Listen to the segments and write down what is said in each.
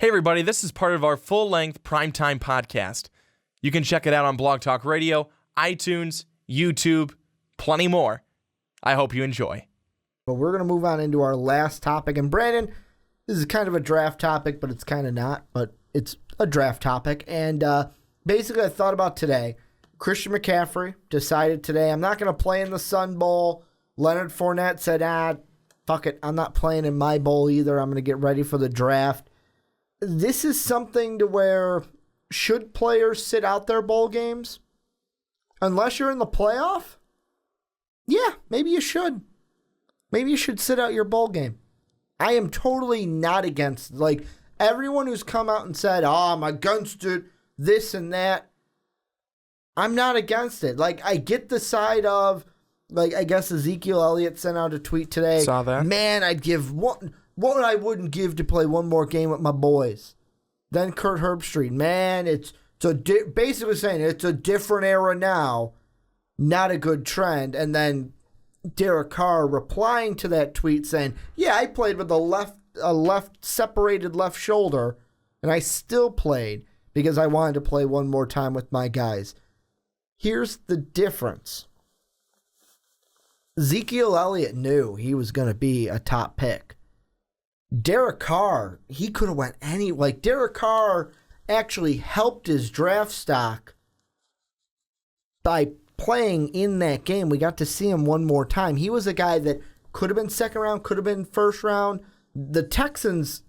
Hey, everybody, this is part of our full-length primetime podcast. You can check it out on BlogTalkRadio, iTunes, YouTube, plenty more. I hope you enjoy. But we're going to move on into our last topic. And Brandon, this is kind of a draft topic, but it's kind of not. But it's a draft topic. And basically, I thought about today. Christian McCaffrey decided today, I'm not going to play in the Sun Bowl. Leonard Fournette said, fuck it, I'm not playing in my bowl either. I'm going to get ready for the draft. This is something to where, should players sit out their bowl games? Unless you're in the playoff? Yeah, maybe you should. Maybe you should sit out your bowl game. I am totally not against, everyone who's come out and said, I'm against it, this and that. I'm not against it. I get the side of, I guess Ezekiel Elliott sent out a tweet today. Saw that. Man, I'd give what I wouldn't give to play one more game with my boys. Then Kurt Herbstreit, man, basically saying it's a different era now, not a good trend. And then Derek Carr replying to that tweet saying, yeah, I played with a separated left shoulder, and I still played because I wanted to play one more time with my guys. Here's the difference. Ezekiel Elliott knew he was going to be a top pick. Derek Carr, he could have went Derek Carr actually helped his draft stock by playing in that game. We got to see him one more time. He was a guy that could have been second round, could have been first round. The Texans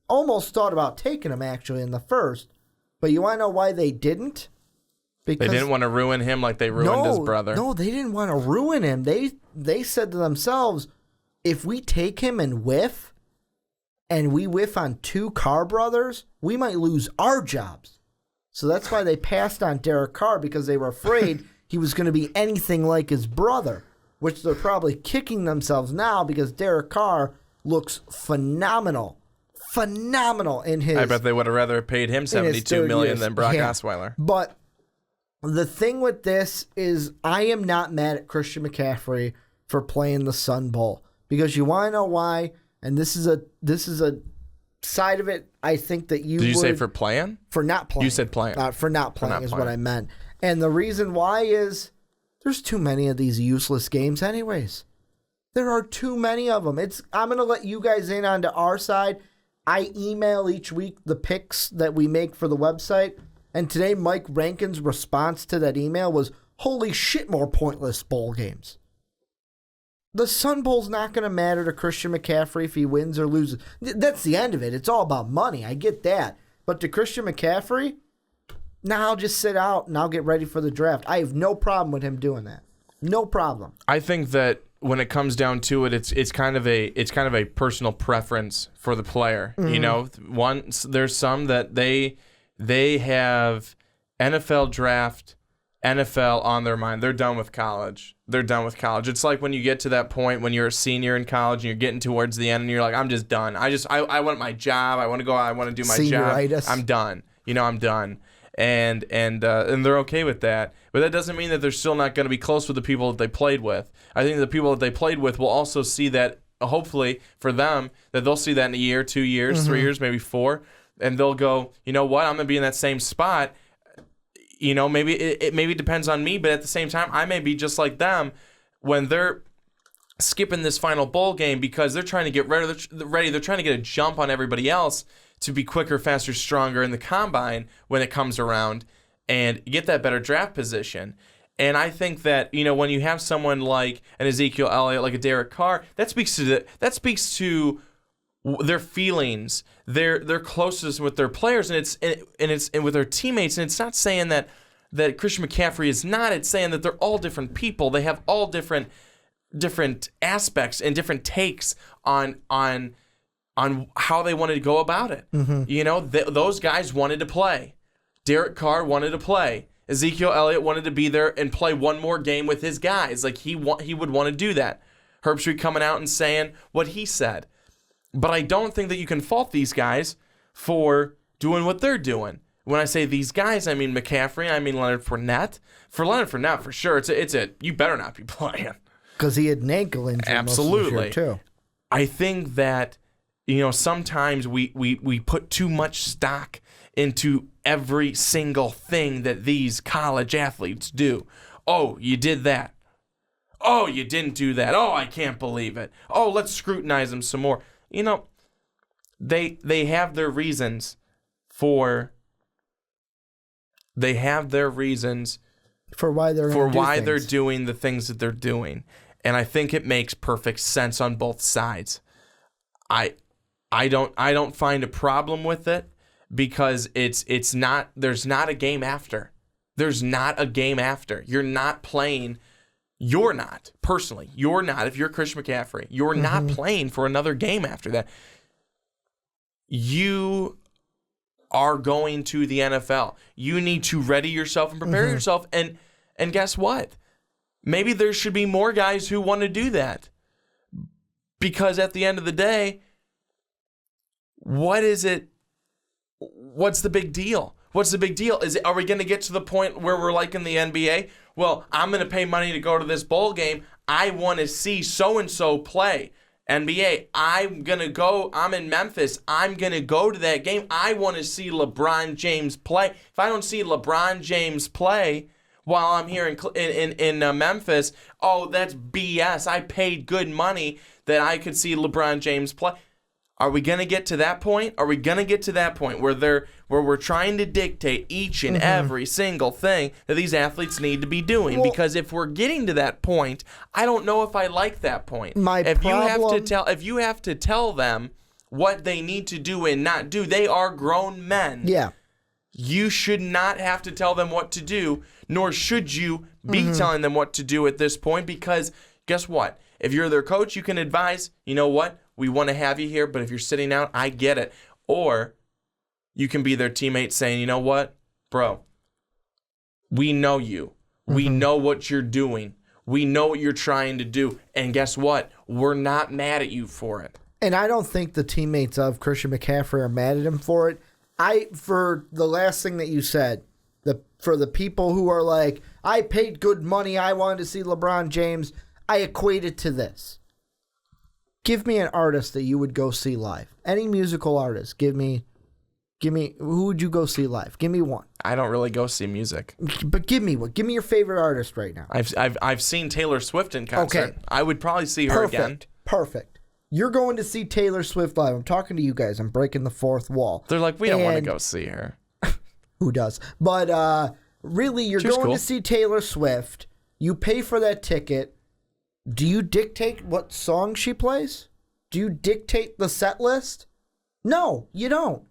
almost thought about taking him actually in the first, but you want to know why they didn't? Because they didn't want to ruin him like they ruined his brother. No, they didn't want to ruin him. They said to themselves, if we take him and whiff, and we whiff on two Carr brothers, we might lose our jobs. So that's why they passed on Derek Carr, because they were afraid he was going to be anything like his brother, which they're probably kicking themselves now because Derek Carr looks phenomenal. Phenomenal in his... I bet they would have rather paid him $72 million than Brock Osweiler. But the thing with this is I am not mad at Christian McCaffrey for playing the Sun Bowl, because you want to know why? And this is a side of it I think that you Did you say for playing? For not playing. You said playing. For not playing is what I meant. And the reason why is there's too many of these useless games anyways. There are too many of them. I'm going to let you guys in onto our side. I email each week the picks that we make for the website. And today Mike Rankin's response to that email was, holy shit, more pointless bowl games. The Sun Bowl's not going to matter to Christian McCaffrey if he wins or loses. That's the end of it. It's all about money. I get that. But to Christian McCaffrey, now I'll just sit out and I'll get ready for the draft. I have no problem with him doing that. No problem. I think that when it comes down to it, it's kind of a personal preference for the player. Mm-hmm. You know, there's some that they have NFL draft, NFL on their mind. They're done with college. It's like when you get to that point when you're a senior in college and you're getting towards the end and you're like, I'm just done. I want my job. I want to go out. I want to do my job. I'm done. I'm done. And they're okay with that. But that doesn't mean that they're still not going to be close with the people that they played with. I think the people that they played with will also see that, hopefully for them, that they'll see that in a year, 2 years, 3 years, maybe 4. And they'll go, you know what, I'm going to be in that same spot. Maybe it maybe depends on me, but at the same time, I may be just like them when they're skipping this final bowl game because they're trying to get ready. They're trying to get a jump on everybody else to be quicker, faster, stronger in the combine when it comes around and get that better draft position. And I think that, when you have someone like an Ezekiel Elliott, like a Derek Carr, that speaks to their feelings, their closeness with their players, and with their teammates. And it's not saying that Christian McCaffrey is not. It's saying that they're all different people. They have all different aspects and different takes on how they wanted to go about it. Mm-hmm. Those guys wanted to play. Derek Carr wanted to play. Ezekiel Elliott wanted to be there and play one more game with his guys. Like he would want to do that. Herbstreit coming out and saying what he said. But I don't think that you can fault these guys for doing what they're doing. When I say these guys, I mean McCaffrey, I mean Leonard Fournette. For Leonard Fournette, for sure, you better not be playing. Because he had an ankle injury. Absolutely. Most of the year too. I think that sometimes we put too much stock into every single thing that these college athletes do. Oh, you did that. Oh, you didn't do that. Oh, I can't believe it. Oh, let's scrutinize them some more. They have their reasons for why they're doing the things that they're doing. And I think it makes perfect sense on both sides. I don't find a problem with it because there's not a game after. There's not a game after. You're not playing. You're not, personally. You're not, if you're Christian McCaffrey, you're not playing for another game after that. You are going to the NFL. You need to ready yourself and prepare yourself. And guess what? Maybe there should be more guys who want to do that. Because at the end of the day, what's the big deal? What's the big deal? Are we going to get to the point where we're like in the NBA? Well, I'm going to pay money to go to this bowl game. I want to see so-and-so play. NBA, I'm going to go. I'm in Memphis. I'm going to go to that game. I want to see LeBron James play. If I don't see LeBron James play while I'm here in Memphis, oh, that's BS. I paid good money that I could see LeBron James play. Are we going to get to that point? Are we going to get to that point where we're trying to dictate each and every single thing that these athletes need to be doing? Well, because if we're getting to that point, I don't know if I like that point. If you have to tell them what they need to do and not do, they are grown men. Yeah. You should not have to tell them what to do, nor should you be telling them what to do at this point, because guess what? If you're their coach, you can advise, you know what? We want to have you here, but if you're sitting out, I get it. Or you can be their teammate saying, you know what, bro, we know you. We know what you're doing. We know what you're trying to do. And guess what? We're not mad at you for it. And I don't think the teammates of Christian McCaffrey are mad at him for it. For the last thing that you said, for the people who are like, I paid good money, I wanted to see LeBron James, I equate it to this. Give me an artist that you would go see live. Any musical artist. Give me. Who would you go see live? Give me one. I don't really go see music. But give me one. Give me your favorite artist right now. I've seen Taylor Swift in concert. Okay. I would probably see her again. Perfect. You're going to see Taylor Swift live. I'm talking to you guys. I'm breaking the fourth wall. They're like, we don't want to go see her. Who does? But really, you're going to see Taylor Swift. You pay for that ticket. Do you dictate what song she plays? Do you dictate the set list? No, you don't.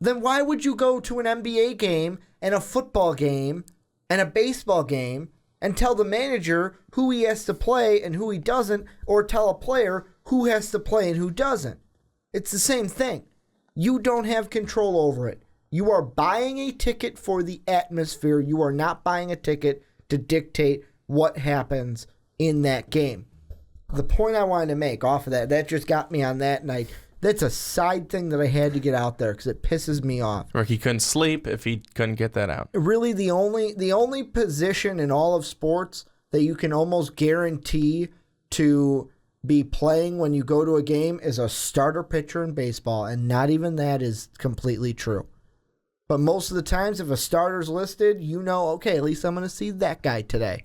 Then why would you go to an NBA game and a football game and a baseball game and tell the manager who he has to play and who he doesn't, or tell a player who has to play and who doesn't? It's the same thing. You don't have control over it. You are buying a ticket for the atmosphere. You are not buying a ticket to dictate what happens in that game. The point I wanted to make off of that just got me on that night. That's a side thing that I had to get out there because it pisses me off. Or he couldn't sleep if he couldn't get that out. Really, the only position in all of sports that you can almost guarantee to be playing when you go to a game is a starter pitcher in baseball, and not even that is completely true. But most of the times, if a starter's listed, you know, okay, at least I'm going to see that guy today.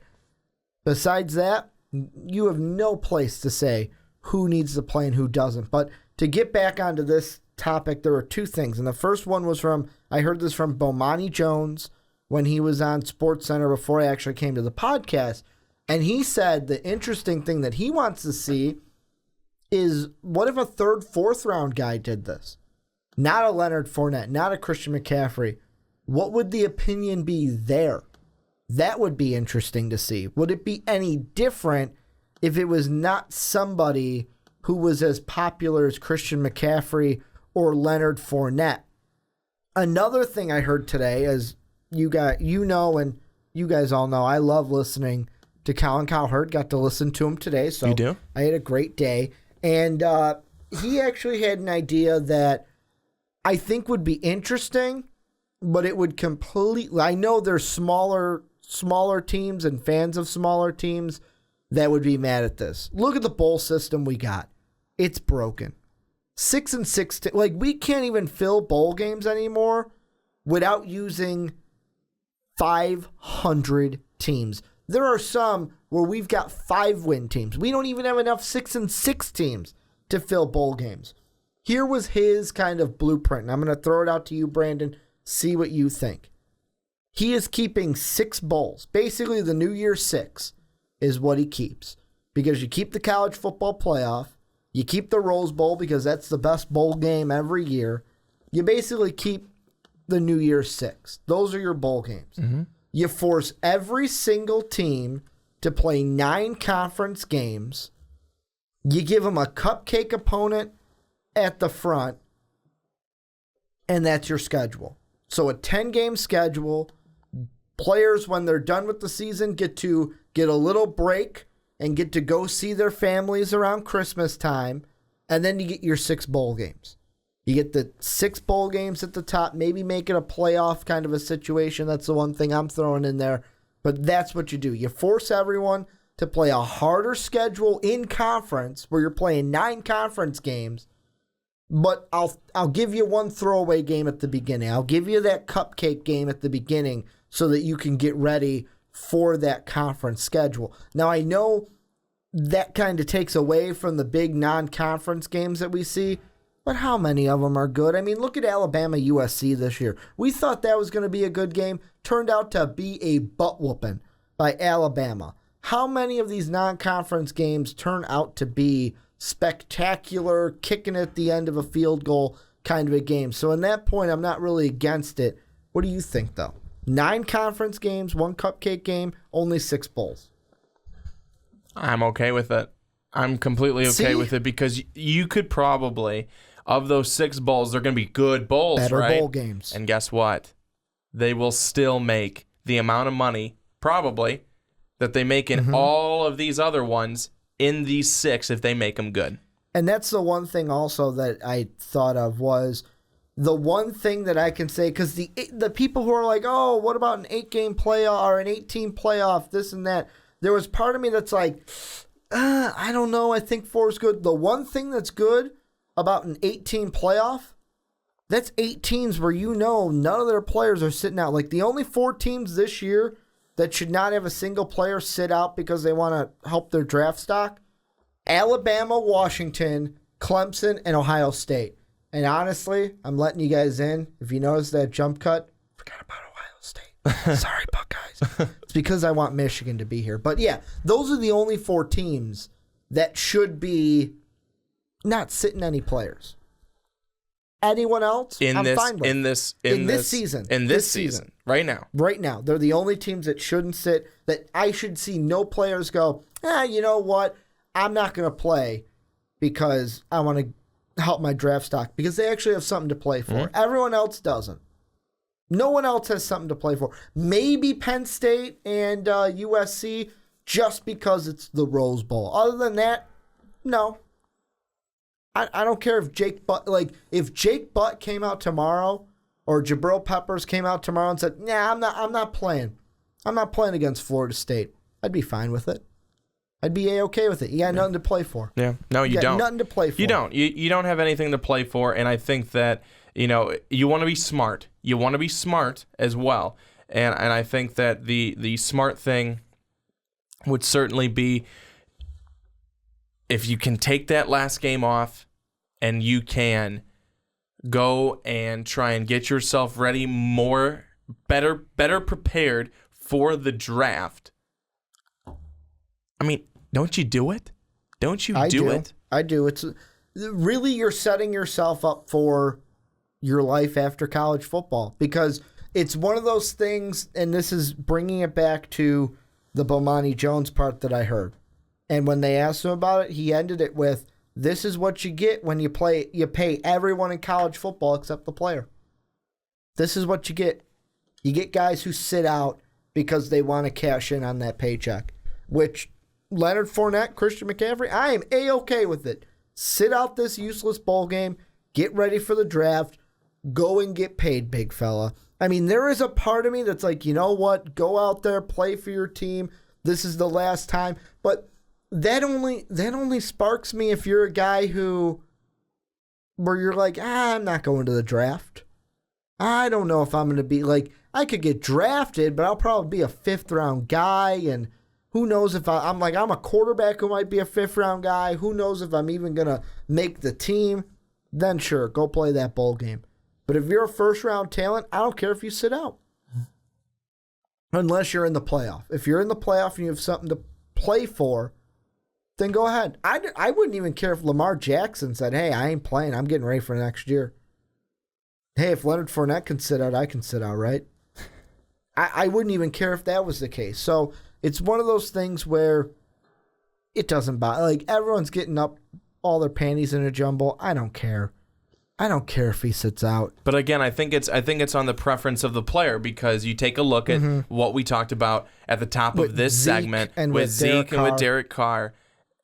Besides that, you have no place to say who needs to play and who doesn't. But to get back onto this topic, there were two things. And the first one was I heard this from Bomani Jones when he was on SportsCenter before I actually came to the podcast. And he said the interesting thing that he wants to see is, what if a third, fourth round guy did this? Not a Leonard Fournette, not a Christian McCaffrey. What would the opinion be there? That would be interesting to see. Would it be any different if it was not somebody who was as popular as Christian McCaffrey or Leonard Fournette? Another thing I heard today, as you guys all know, I love listening to Colin Cowherd. Got to listen to him today, so you do? I had a great day. And he actually had an idea that I think would be interesting, but it would completely... I know there's smaller teams and fans of smaller teams that would be mad at this. Look at the bowl system we got. It's broken. 6-6, like we can't even fill bowl games anymore without using 500 teams. There are some where we've got 5-win teams. We don't even have enough 6-6 teams to fill bowl games. Here was his kind of blueprint, and I'm going to throw it out to you, Brandon. See what you think. He is keeping 6 bowls. Basically, the New Year's 6 is what he keeps. Because you keep the college football playoff. You keep the Rose Bowl because that's the best bowl game every year. You basically keep the New Year's 6. Those are your bowl games. Mm-hmm. You force every single team to play 9 conference games. You give them a cupcake opponent at the front, and that's your schedule. So a 10-game schedule. Players, when they're done with the season, get a little break and get to go see their families around Christmas time, and then you get your 6 bowl games. You get the 6 bowl games at the top, maybe make it a playoff kind of a situation. That's the one thing I'm throwing in there. But that's what you do. You force everyone to play a harder schedule in conference where you're playing 9 conference games. But I'll give you one throwaway game at the beginning. I'll give you that cupcake game at the beginning so that you can get ready for that conference schedule. Now, I know that kind of takes away from the big non-conference games that we see, but how many of them are good? I mean, look at Alabama USC this year. We thought that was going to be a good game. Turned out to be a butt-whooping by Alabama. How many of these non-conference games turn out to be spectacular, kicking at the end of a field goal kind of a game? So in that point, I'm not really against it. What do you think, though? 9 conference games, 1 cupcake game, only 6 bowls. I'm okay with it. I'm completely okay with it because you could probably, of those 6 bowls, they're going to be good bowls, better right? Bowl games. And guess what? They will still make the amount of money, probably, that they make in all of these other ones in these 6 if they make them good. And that's the one thing also that I thought of was the one thing that I can say, because the people who are like, oh, what about an 8-game playoff or an 18 playoff, this and that, there was part of me that's like, I don't know, I think 4 is good. The one thing that's good about an 18 playoff, that's 8 teams where none of their players are sitting out. Like the only 4 teams this year that should not have a single player sit out because they want to help their draft stock, Alabama, Washington, Clemson, and Ohio State. And honestly, I'm letting you guys in. If you notice that jump cut, forgot about Ohio State. Sorry, Buckeyes. It's because I want Michigan to be here. But yeah, those are the only 4 teams that should be not sitting any players. Anyone else, I'm fine with. In this season, right now. Right now. They're the only teams that shouldn't sit, that I should see no players go, you know what? I'm not going to play because I want to help my draft stock, because they actually have something to play for. Mm-hmm. Everyone else doesn't. No one else has something to play for. Maybe Penn State and USC just because it's the Rose Bowl. Other than that, no. I don't care if Jake Butt came out tomorrow or Jabril Peppers came out tomorrow and said, I'm not playing. I'm not playing against Florida State. I'd be fine with it. I'd be A-okay with it. You got nothing to play for. Yeah. No, you don't. Nothing to play for. You don't. You don't have anything to play for, and I think that, you want to be smart. You want to be smart as well. And I think that the smart thing would certainly be if you can take that last game off and you can go and try and get yourself ready better prepared for the draft. I mean, don't you do it? Don't you do it? I do. It's really, you're setting yourself up for your life after college football, because it's one of those things, and this is bringing it back to the Bomani Jones part that I heard. And when they asked him about it, he ended it with, this is what you get when you pay everyone in college football except the player. This is what you get. You get guys who sit out because they want to cash in on that paycheck, which Leonard Fournette, Christian McCaffrey, I am A-okay with it. Sit out this useless bowl game, get ready for the draft, go and get paid, big fella. I mean, there is a part of me that's like, you know what, go out there, play for your team. This is the last time. But that only sparks me if you're a guy who where you're like, I'm not going to the draft. I don't know if I'm going to be like, I could get drafted, but I'll probably be a 5th round guy. And who knows if I'm a quarterback who might be a 5th round guy. Who knows if I'm even going to make the team. Then sure, go play that bowl game. But if you're a 1st round talent, I don't care if you sit out. Unless you're in the playoff. If you're in the playoff and you have something to play for, then go ahead. I wouldn't even care if Lamar Jackson said, hey, I ain't playing. I'm getting ready for next year. Hey, if Leonard Fournette can sit out, I can sit out, right? I wouldn't even care if that was the case. So it's one of those things where it doesn't bother. Like, everyone's getting up all their panties in a jumble. I don't care. I don't care if he sits out. But again, I think it's on the preference of the player, because you take a look at what we talked about at the top of this segment with Zeke and with Derek Carr,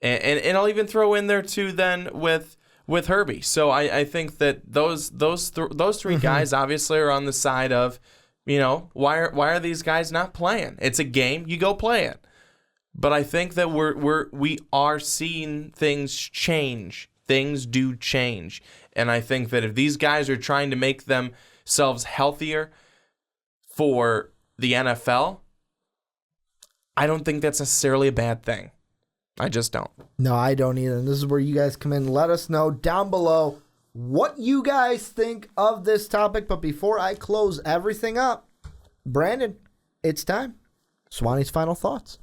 and I'll even throw in there too then with Herbie. So I think that those three guys obviously are on the side of, why are these guys not playing? It's a game, you go play it. But I think that we are seeing things change. Things do change. And I think that if these guys are trying to make themselves healthier for the NFL, I don't think that's necessarily a bad thing. I just don't. No, I don't either. And this is where you guys come in. Let us know down below what you guys think of this topic. But before I close everything up, Brandon, it's time. Swanee's final thoughts.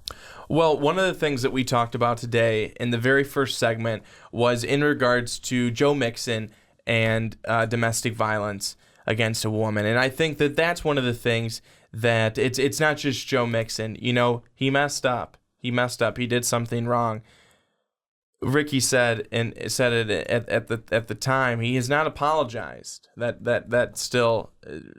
Well, one of the things that we talked about today in the very first segment was in regards to Joe Mixon and domestic violence against a woman. And I think that that's one of the things that it's not just Joe Mixon. He messed up. He did something wrong. Ricky said it at the time, he has not apologized. That still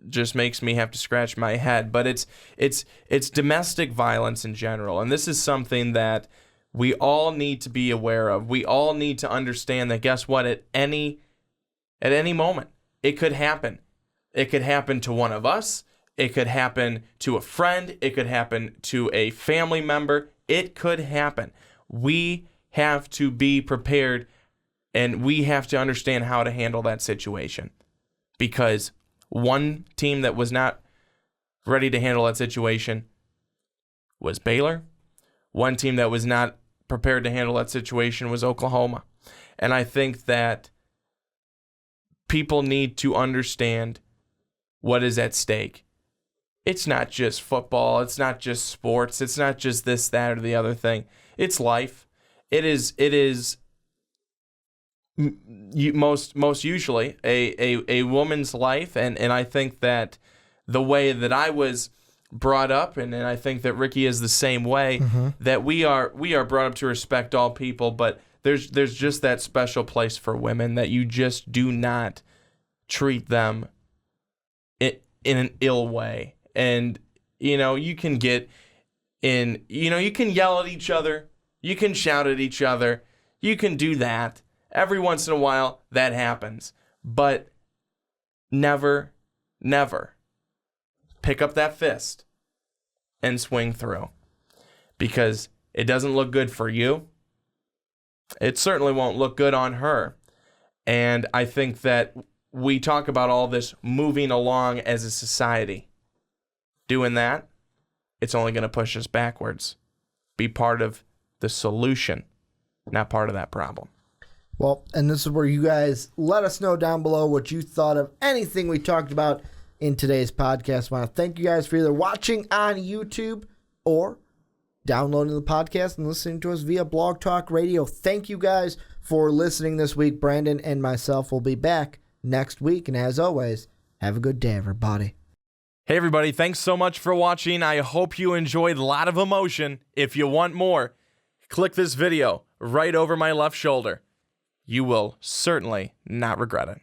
just makes me have to scratch my head. But it's domestic violence in general, and this is something that we all need to be aware of. We all need to understand that. Guess what? At any moment, it could happen. It could happen to one of us. It could happen to a friend. It could happen to a family member. It could happen. We have to be prepared, and we have to understand how to handle that situation, because one team that was not ready to handle that situation was Baylor. One team that was not prepared to handle that situation was Oklahoma. And I think that people need to understand what is at stake. It's not just football. It's not just sports. It's not just this, that, or the other thing. It's life. It is most usually a woman's life, and I think that the way that I was brought up, and I think that Ricky is the same way, that we are brought up to respect all people, but there's just that special place for women that you just do not treat them in an ill way. And you can get in, you can yell at each other. You can shout at each other. You can do that. Every once in a while, that happens. But never, never pick up that fist and swing through. Because it doesn't look good for you. It certainly won't look good on her. And I think that we talk about all this moving along as a society. Doing that, it's only going to push us backwards. Be part of the solution, not part of that problem. Well, and this is where you guys let us know down below what you thought of anything we talked about in today's podcast. I want to thank you guys for either watching on YouTube or downloading the podcast and listening to us via Blog Talk Radio. Thank you guys for listening this week. Brandon and myself will be back next week. And as always, have a good day, everybody. Hey, everybody. Thanks so much for watching. I hope you enjoyed a lot of emotion. If you want more, click this video right over my left shoulder. You will certainly not regret it.